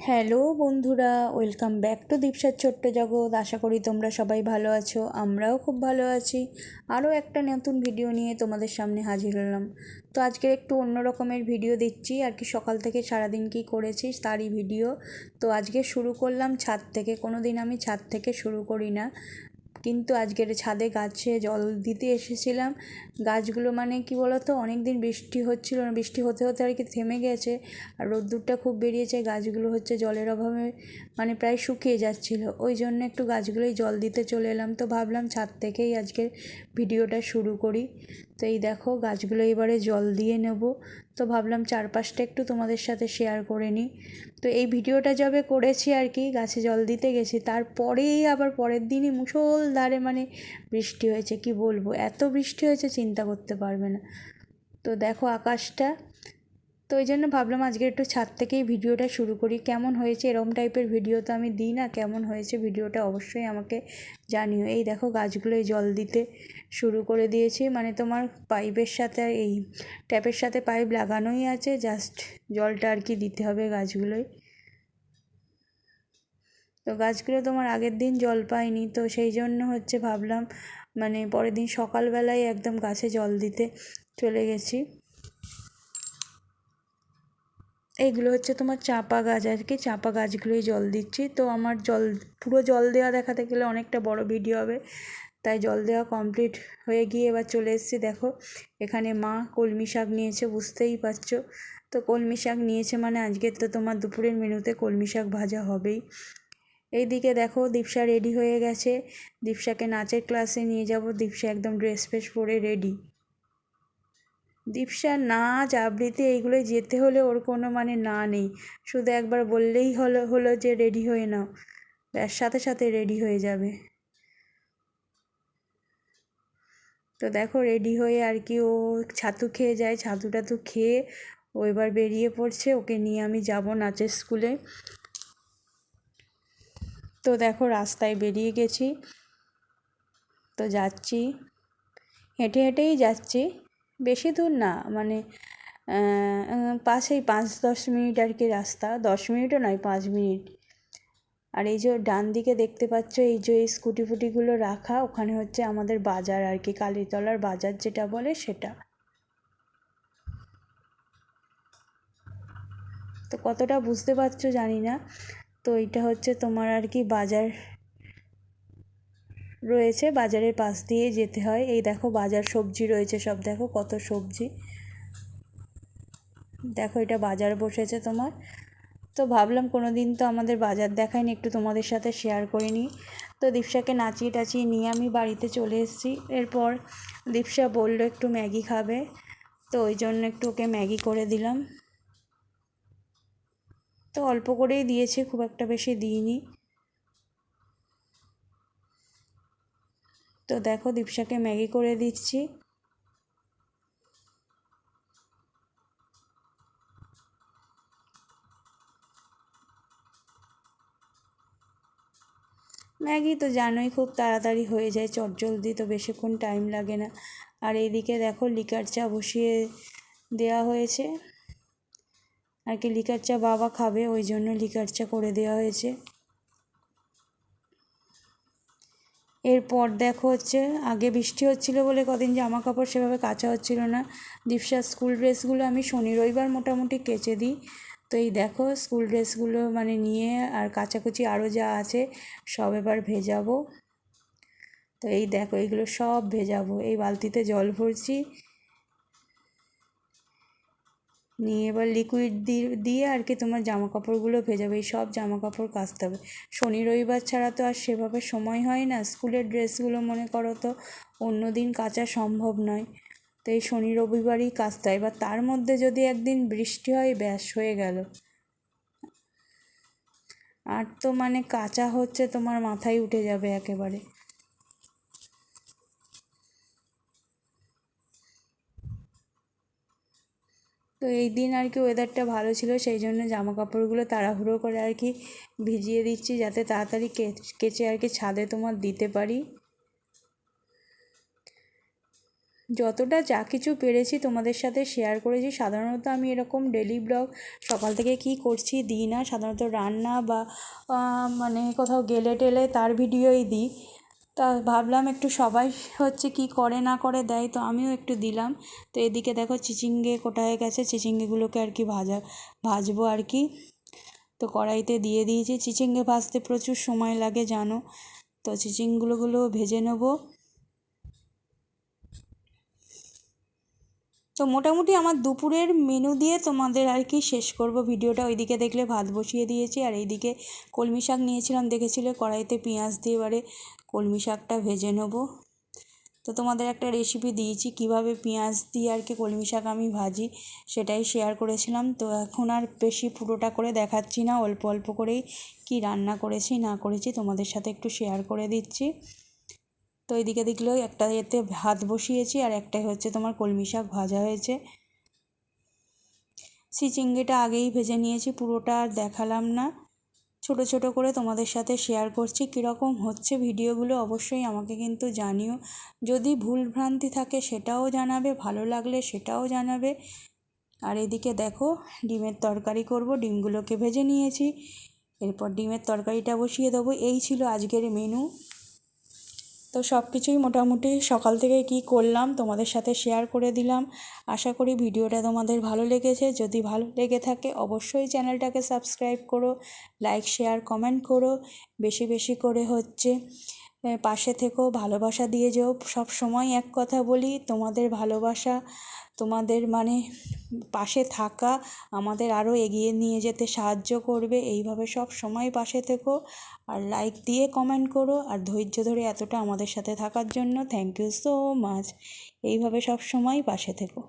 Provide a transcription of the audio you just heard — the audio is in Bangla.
হ্যালো বন্ধুরা, ওয়েলকাম ব্যাক টু দীপসার ছোট্ট জগৎ। আশা করি তোমরা সবাই ভালো আছো, আমরাও খুব ভালো আছি। আরও একটা নতুন ভিডিও নিয়ে তোমাদের সামনে হাজির হলাম। তো আজকের একটু অন্য রকমের ভিডিও দিচ্ছি আর কি, সকাল থেকে সারাদিন কী করেছি তারই ভিডিও। তো আজকে শুরু করলাম ছাদ থেকে। কোনো দিন আমি ছাদ থেকে শুরু করি না, কিন্তু আজকের ছাদে গাছে জল দিতে এসেছিলাম। গাছগুলো মানে কি বলতো, অনেক দিন বৃষ্টি হচ্ছিল না, বৃষ্টি হতে হতে আর কি থেমে গেছে, আর রোদ্দুরটা খুব বেরিয়েছে। গাছগুলো হচ্ছে জলের অভাবে মানে প্রায় শুকিয়ে যাচ্ছিল, ওই জন্য একটু গাছগুলোই জল দিতে চলে এলাম। তো ভাবলাম ছাদ থেকেই আজকের ভিডিওটা শুরু করি। তো এই দেখো গাছগুলো এবারে জল দিয়ে নেব। তো ভাবলাম চারপাশটা একটু তোমাদের সাথে শেয়ার করে নিই। তো এই ভিডিওটা যবে করেছি আর কি, গাছে জল দিতে গেছি, তারপরেই আবার পরের দিনই মুষলধারে মানে বৃষ্টি হয়েছে। কি বলবো, এত বৃষ্টি হয়েছে চিন্তা করতে পারবে না। তো দেখো আকাশটা। তো ওই জন্য ভাবলাম আজকে একটু ছাদ থেকেই ভিডিওটা শুরু করি। কেমন হয়েছে, এরকম টাইপের ভিডিও তো আমি দিই না, কেমন হয়েছে ভিডিওটা অবশ্যই আমাকে জানিও। এই দেখো গাছগুলোই জল দিতে শুরু করে দিয়েছি, মানে তোমার পাইপের সাথে এই ট্যাপের সাথে পাইপ লাগানোই আছে, জাস্ট জলটা আর কি দিতে হবে গাছগুলোয়। তো গাছগুলো তোমার আগের দিন জল পায়নি, তো সেই জন্য হচ্ছে ভাবলাম মানে পরের দিন সকালবেলায় একদম গাছে জল দিতে চলে গেছি। এইগুলো হচ্ছে তোমার চাঁপা গাছ আর কি, চাঁপা গাছগুলোই জল দিচ্ছি। তো আমার পুরো জল দেওয়া দেখাতে গেলে অনেকটা বড় ভিডিও হবে, তাই জল দেওয়া কমপ্লিট হয়ে গিয়ে এবার চলে এসেছি। দেখো এখানে মা কলমি শাক নিয়েছে, বুঝতেই পারছো। তো কলমি শাক নিয়েছে মানে আজকের তো তোমার দুপুরের মেনুতে কলমি শাক ভাজা হবেই। এইদিকে দেখো দীপশা রেডি হয়ে গেছে, দীপশাকে নাচের ক্লাসে নিয়ে যাব। দীপশা একদম ড্রেস ফ্রেস পরে রেডি। দীপশার নাচ আবৃত্তি এইগুলোই যেতে হলে ওর কোনো মানে না নেই, শুধু একবার বললেই হলো যে রেডি হয়ে নাও, ব্যাস সাথে সাথে রেডি হয়ে যাবে। তো দেখো রেডি হয়ে আর কি ও ছাতু খেয়ে যায়, ছাতু টাতু খেয়ে ও এবার বেরিয়ে পড়ছে। ওকে নিয়ে আমি যাব নাচের স্কুলে। তো দেখো রাস্তায় বেরিয়ে গেছি, তো যাচ্ছি, হেঁটে হেঁটেই যাচ্ছি, বেশি দূর না, মানে পাশেই 5-10 মিনিট আর কি রাস্তা, 10 মিনিটও নয় 5 মিনিট। আর এই যে ডান দিকে দেখতে পাচ্ছ এই যে এই স্কুটি ফুটিগুলো রাখা, ওখানে হচ্ছে আমাদের বাজার আর কি, কালীতলার বাজার যেটা বলে সেটা। তো কতটা বুঝতে পারছো জানি না। তো এইটা হচ্ছে তোমার আর কি বাজার রয়েছে, বাজারের পাশ দিয়ে যেতে হয়। এই দেখো বাজার, সবজি রয়েছে সব, দেখো কত সবজি। দেখো এটা বাজার বসেছে তোমার। তো ভাবলাম কোনো দিন তো আমাদের বাজার দেখায়নি, একটু তোমাদের সাথে শেয়ার করে নিই। তো দীপশাকে নাচিয়ে টাচিয়ে নিয়ে আমি বাড়িতে চলে এসেছি। এরপর দীপশা বললো একটু ম্যাগি খাবে, তো ওই জন্য একটু ওকে ম্যাগি করে দিলাম। তো অল্প করেই দিয়েছি, খুব একটা বেশি দিইনি। তো দেখো দীপশাকে ম্যাগি করে দিচ্ছি। ম্যাগি তো জানোই খুব তাড়াতাড়ি হয়ে যায়, চটজলদি, তো বেশিক্ষণ টাইম লাগে না। আর এইদিকে দেখো লিকার চা বসিয়ে দেওয়া হয়েছে আর কি, লিকার চা বাবা খাবে, ওই জন্য লিকার চা করে দেওয়া হয়েছে। এরপর দেখো হচ্ছে, আগে বৃষ্টি হচ্ছিল বলে কদিন জামা কাপড় সেভাবে কাচা হচ্ছিল না। দীপসার স্কুল ড্রেসগুলো আমি শনি রবিবার মোটামুটি কেচে দিই। তো এই দেখো স্কুল ড্রেসগুলো মানে নিয়ে আর কাচাকুচি আরও যা আছে সব এবার ভেজাবো। তো এই দেখো এইগুলো সব ভেজাবো, এই বালতিতে জল ভরছি, নিয়ে এবার লিকুইড দিয়ে আর কি তোমার জামা কাপড়গুলো ভেজাবে। এই সব জামা কাপড় কাচতে হবে। শনি রবিবার ছাড়া তো আর সেভাবে সময় হয় না, স্কুলের ড্রেসগুলো মনে করো তো অন্য দিন কাচা সম্ভব নয়, তো এই শনি রবিবারই কাচতে হয়। এবার তার মধ্যে যদি একদিন বৃষ্টি হয় ব্যাস হয়ে গেল, আর তো মানে কাচা হচ্ছে তোমার মাথায় উঠে যাবে একেবারে। তো এই দিন আর কি ওয়েদারটা ভালো ছিল, সেই জন্য জামা কাপড়গুলো তাড়াহুড়ো করে আর কি ভিজিয়ে দিচ্ছি, যাতে তাড়াতাড়ি কেচে আর কি ছাদে তোমার দিতে পারি। যতটা যা কিছু পেরেছি তোমাদের সাথে শেয়ার করেছি। সাধারণত আমি এরকম ডেলি ব্লগ সকাল থেকে কি করছি দিই না, সাধারণত রান্না বা মানে কোথাও গেলে টেলে তার ভিডিওই দিই। তা ভাবলাম একটু সবাই হচ্ছে কি করে না করে দেয়, তো আমিও একটু দিলাম। তো এদিকে দেখো চিচিঙ্গে কোটা হয়ে গেছে, চিচিঙ্গেগুলোকে আর কি ভাজবো আর কি। তো কড়াইতে দিয়ে দিয়েছি। চিচিঙ্গে ভাজতে প্রচুর সময় লাগে জানো, তো চিচিঙ্গুলোগুলো ভেজে নেবো। তো মোটামুটি আমার দুপুরের মেনু দিয়ে তোমাদের আর কি শেষ করব ভিডিওটা। ওইদিকে দেখলে ভাত বসিয়ে দিয়েছি, আর এইদিকে কলমি শাক নিয়েছিলাম দেখেছিলে, কড়াইতে পেঁয়াজ দিয়ে এবারে কলমি শাকটা ভেজে নেবো। তো তোমাদের একটা রেসিপি দিয়েছি কিভাবে পেঁয়াজ দিয়ে আর কি কলমি শাক আমি ভাজি, সেটাই শেয়ার করেছিলাম। তো এখন আর বেশি পুরোটা করে দেখাচ্ছি না, অল্প অল্প করেই কি রান্না করেছি না করেছি তোমাদের সাথে একটু শেয়ার করে দিচ্ছি। তো এদিকে দেখলেও একটা এতে ভাত বসিয়েছি, আর একটাই হচ্ছে তোমার কলমি শাক ভাজা হয়েছে। চিচিঙ্গিটা আগেই ভেজে নিয়েছি, পুরোটা আর দেখালাম না, ছোট ছোট করে তোমাদের সাথে শেয়ার করছি। কীরকম হচ্ছে ভিডিওগুলো অবশ্যই আমাকে কিন্তু জানিও, যদি ভুল ভ্রান্তি থাকে সেটাও জানাবে, ভালো লাগলে সেটাও জানাবে। আর এদিকে দেখো ডিমের তরকারি করব, ডিমগুলোকে ভেজে নিয়েছি, এরপর ডিমের তরকারিটা বসিয়ে দেবো। এই ছিল আজকের মেনু। তো সব কিছুই মোটামুটি সকাল থেকে কি করলাম তোমাদের সাথে শেয়ার করে দিলাম। আশা করি ভিডিওটা তোমাদের ভালো লেগেছে। যদি ভালো লেগে থাকে অবশ্যই চ্যানেলটাকে সাবস্ক্রাইব করো, লাইক শেয়ার কমেন্ট করো, বেশি বেশি করে হচ্ছে পাশে থেকেও ভালোবাসা দিয়ে যেও। সব সময় এক কথা বলি, তোমাদের ভালোবাসা, তোমাদের মানে পাশে থাকা আমাদের আরও এগিয়ে নিয়ে যেতে সাহায্য করবে। এইভাবে সব সময় পাশে থেকো, আর লাইক দিয়ে কমেন্ট করো, আর ধৈর্য ধরে এতটা আমাদের সাথে থাকার জন্য থ্যাংক ইউ সো মাচ। এইভাবে সব সময় পাশে থেকো।